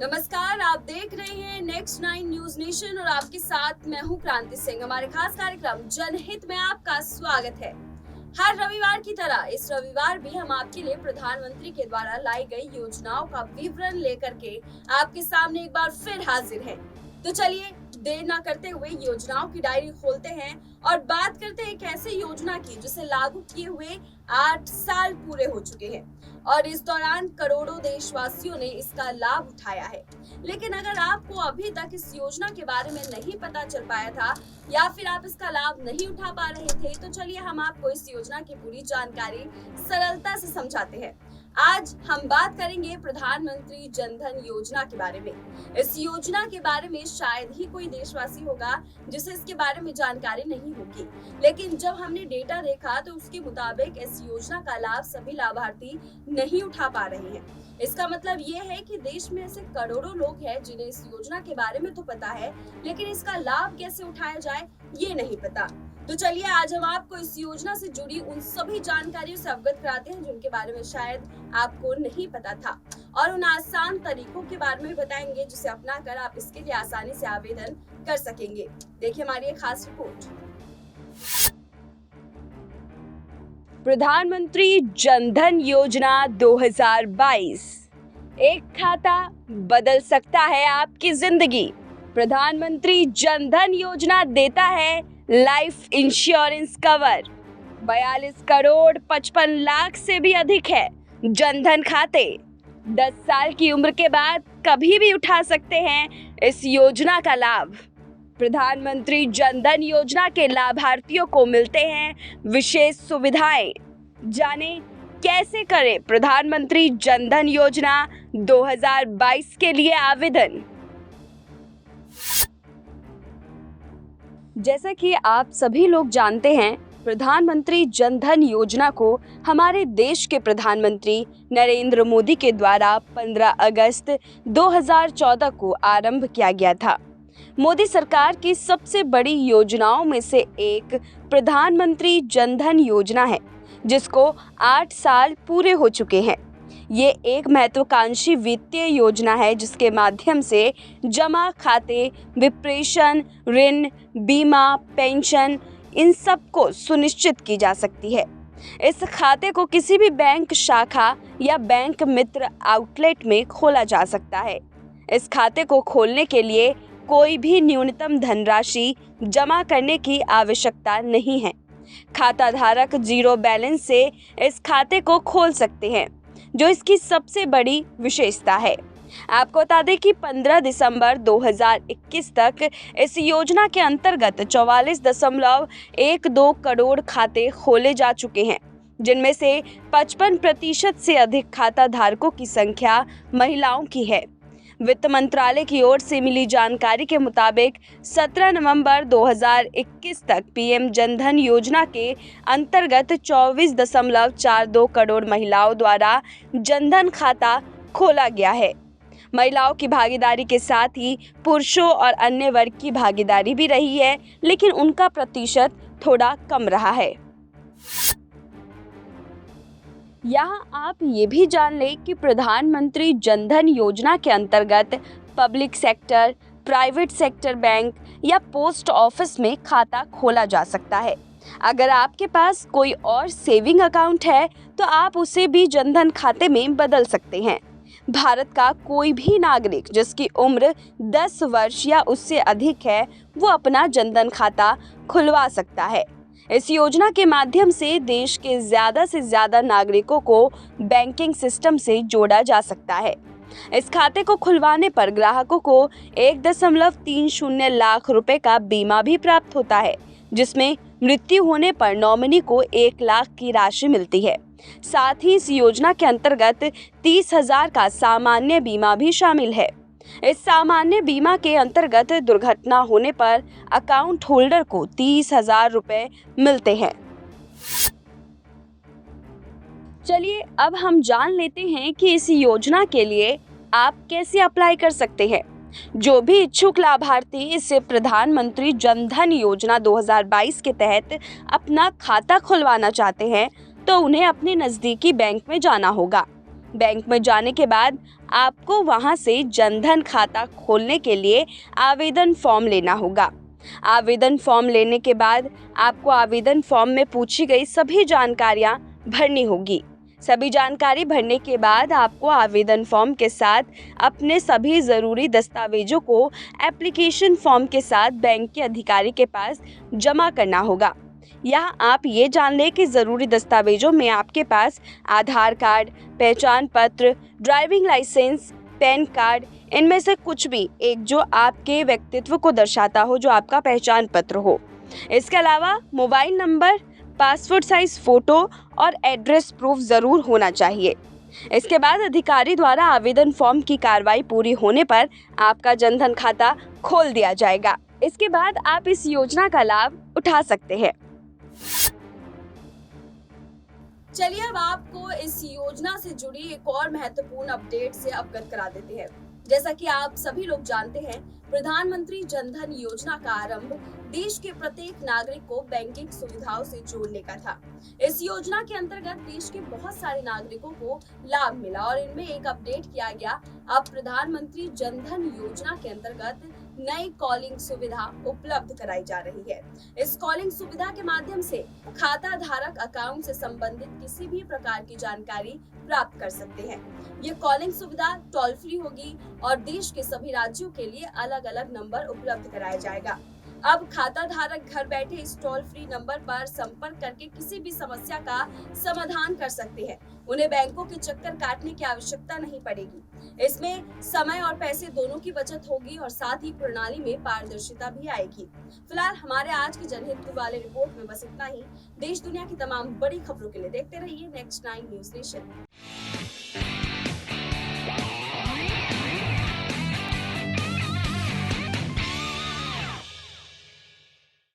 नमस्कार, आप देख रहे हैं नेक्स्ट 9 न्यूज नेशन और आपके साथ मैं हूं क्रांति सिंह। हमारे खास कार्यक्रम जनहित में आपका स्वागत है। हर रविवार की तरह इस रविवार भी हम आपके लिए प्रधानमंत्री के द्वारा लाई गई योजनाओं का विवरण लेकर के आपके सामने एक बार फिर हाजिर हैं। तो चलिए देर न करते हुए योजनाओं की डायरी खोलते हैं और बात करते हैं एक ऐसी योजना की जिसे लागू किए हुए 8 साल पूरे हो चुके हैं और इस दौरान करोड़ों देशवासियों ने इसका लाभ उठाया है। लेकिन अगर आपको अभी तक इस योजना के बारे में नहीं पता चल पाया था या फिर आप इसका लाभ नहीं उठा पा रहे थे, तो चलिए हम आपको इस योजना की पूरी जानकारी सरलता से समझाते हैं। आज हम बात करेंगे प्रधानमंत्री जन धन योजना के बारे में। इस योजना के बारे में शायद ही कोई देशवासी होगा जिसे इसके बारे में जानकारी नहीं होगी, लेकिन जब हमने डेटा देखा तो उसके मुताबिक इस योजना का लाभ सभी लाभार्थी नहीं उठा पा रहे हैं। इसका मतलब ये है कि देश में ऐसे करोड़ों लोग हैं जिन्हें इस योजना के बारे में तो पता है, लेकिन इसका लाभ कैसे उठाया जाए ये नहीं पता। तो चलिए आज हम आपको इस योजना से जुड़ी उन सभी जानकारियों से अवगत कराते हैं जिनके बारे में शायद आपको नहीं पता था, और उन आसान तरीकों के बारे में बताएंगे जिसे अपनाकर आप इसके लिए आसानी से आवेदन कर सकेंगे। देखिए हमारी एक खास रिपोर्ट। प्रधानमंत्री जन धन योजना 2022। एक खाता बदल सकता है आपकी जिंदगी। प्रधानमंत्री जन धन योजना देता है life insurance cover. 42 crore 55 lakh से भी अधिक है जन धन खाते। 10 साल की उम्र के बाद कभी भी उठा सकते हैं इस योजना का लाभ। प्रधानमंत्री जन धन योजना के लाभार्थियों को मिलते हैं विशेष सुविधाएं। जानें कैसे करें प्रधानमंत्री जन धन योजना 2022 के लिए आवेदन। जैसा कि आप सभी लोग जानते हैं, प्रधानमंत्री जन धन योजना को हमारे देश के प्रधानमंत्री नरेंद्र मोदी के द्वारा 15 अगस्त 2014 को आरंभ किया गया था। मोदी सरकार की सबसे बड़ी योजनाओं में से एक प्रधानमंत्री जन धन योजना है, जिसको 8 साल पूरे हो चुके हैं। ये एक महत्वाकांक्षी वित्तीय योजना है जिसके माध्यम से जमा खाते, विप्रेषण, ऋण, बीमा, पेंशन इन सब को सुनिश्चित की जा सकती है। इस खाते को किसी भी बैंक शाखा या बैंक मित्र आउटलेट में खोला जा सकता है। इस खाते को खोलने के लिए कोई भी न्यूनतम धनराशि जमा करने की आवश्यकता नहीं है। खाता धारक जीरो बैलेंस से इस खाते को खोल सकते हैं, जो इसकी सबसे बड़ी विशेषता है। आपको बता दें कि 15 दिसंबर 2021 तक इस योजना के अंतर्गत 44.12 करोड़ खाते खोले जा चुके हैं, जिनमें से 55% से अधिक खाता धारकों की संख्या महिलाओं की है। वित्त मंत्रालय की ओर से मिली जानकारी के मुताबिक 17 नवंबर 2021 तक पीएम जन धन योजना के अंतर्गत 24.42 करोड़ महिलाओं द्वारा जन धन खाता खोला गया है। महिलाओं की भागीदारी के साथ ही पुरुषों और अन्य वर्ग की भागीदारी भी रही है, लेकिन उनका प्रतिशत थोड़ा कम रहा है। यहाँ आप ये भी जान लें कि प्रधानमंत्री जन धन योजना के अंतर्गत public sector, private sector bank या पोस्ट ऑफिस में खाता खोला जा सकता है। अगर आपके पास कोई और सेविंग अकाउंट है तो आप उसे भी जन धन खाते में बदल सकते हैं। भारत का कोई भी नागरिक जिसकी उम्र 10 वर्ष या उससे अधिक है, वो अपना जन धन खाता खुलवा सकता है। इस योजना के माध्यम से देश के ज़्यादा से ज़्यादा नागरिकों को बैंकिंग सिस्टम से जोड़ा जा सकता है। इस खाते को खुलवाने पर ग्राहकों को 1.30 लाख रुपए का बीमा भी प्राप्त होता है, जिसमें मृत्यु होने पर नॉमिनी को 1 लाख की राशि मिलती है। साथ ही इस योजना के अंतर्गत 30,000 का सामान्य बीमा भी शामिल है। इस सामान्य बीमा के अंतर्गत दुर्घटना होने पर अकाउंट होल्डर को 30,000 रुपए मिलते हैं। चलिए अब हम जान लेते हैं कि इस योजना के लिए आप कैसे अप्लाई कर सकते हैं। जो भी इच्छुक लाभार्थी इस प्रधानमंत्री जन धन योजना 2022 के तहत अपना खाता खुलवाना चाहते हैं, तो उन्हें अपने नज़दीकी बैंक में जाना होगा। बैंक में जाने के बाद आपको वहां से जनधन खाता खोलने के लिए आवेदन फॉर्म लेना होगा। आवेदन फॉर्म लेने के बाद आपको आवेदन फॉर्म में पूछी गई सभी जानकारियां भरनी होगी। सभी जानकारी भरने के बाद आपको आवेदन फॉर्म के साथ अपने सभी ज़रूरी दस्तावेजों को एप्लीकेशन फॉर्म के साथ बैंक के अधिकारी के पास जमा करना होगा। यहाँ आप ये जान लें कि ज़रूरी दस्तावेजों में आपके पास आधार कार्ड, पहचान पत्र, ड्राइविंग लाइसेंस, पैन कार्ड, इनमें से कुछ भी एक जो आपके व्यक्तित्व को दर्शाता हो, जो आपका पहचान पत्र हो। इसके अलावा mobile number, passport size photo और एड्रेस प्रूफ ज़रूर होना चाहिए। इसके बाद अधिकारी द्वारा आवेदन फॉर्म की कार्रवाई पूरी होने पर आपका जनधन खाता खोल दिया जाएगा। इसके बाद आप इस योजना का लाभ उठा सकते हैं। चलिए अब आपको इस योजना से जुड़ी एक और महत्वपूर्ण अपडेट से अवगत करा देते हैं। जैसा कि आप सभी लोग जानते हैं, प्रधानमंत्री जनधन योजना का आरंभ देश के प्रत्येक नागरिक को बैंकिंग सुविधाओं से जोड़ने का था। इस योजना के अंतर्गत देश के बहुत सारे नागरिकों को लाभ मिला और इनमें एक अपडेट किया गया। अब प्रधानमंत्री जनधन योजना के अंतर्गत नई कॉलिंग सुविधा उपलब्ध कराई जा रही है। इस कॉलिंग सुविधा के माध्यम से खाता धारक अकाउंट से संबंधित किसी भी प्रकार की जानकारी प्राप्त कर सकते हैं। ये कॉलिंग सुविधा टोल फ्री होगी और देश के सभी राज्यों के लिए अलग अलग नंबर उपलब्ध कराया जाएगा। अब खाता धारक घर बैठे इस टोल फ्री नंबर पर संपर्क करके किसी भी समस्या का समाधान कर सकते हैं। उन्हें बैंकों के चक्कर काटने की आवश्यकता नहीं पड़ेगी। इसमें समय और पैसे दोनों की बचत होगी और साथ ही प्रणाली में पारदर्शिता भी आएगी। फिलहाल हमारे आज की जनहित वाले रिपोर्ट में बस इतना ही। देश दुनिया की तमाम बड़ी खबरों के लिए देखते रहिए नेक्स्ट 9 न्यूज़ नेशन।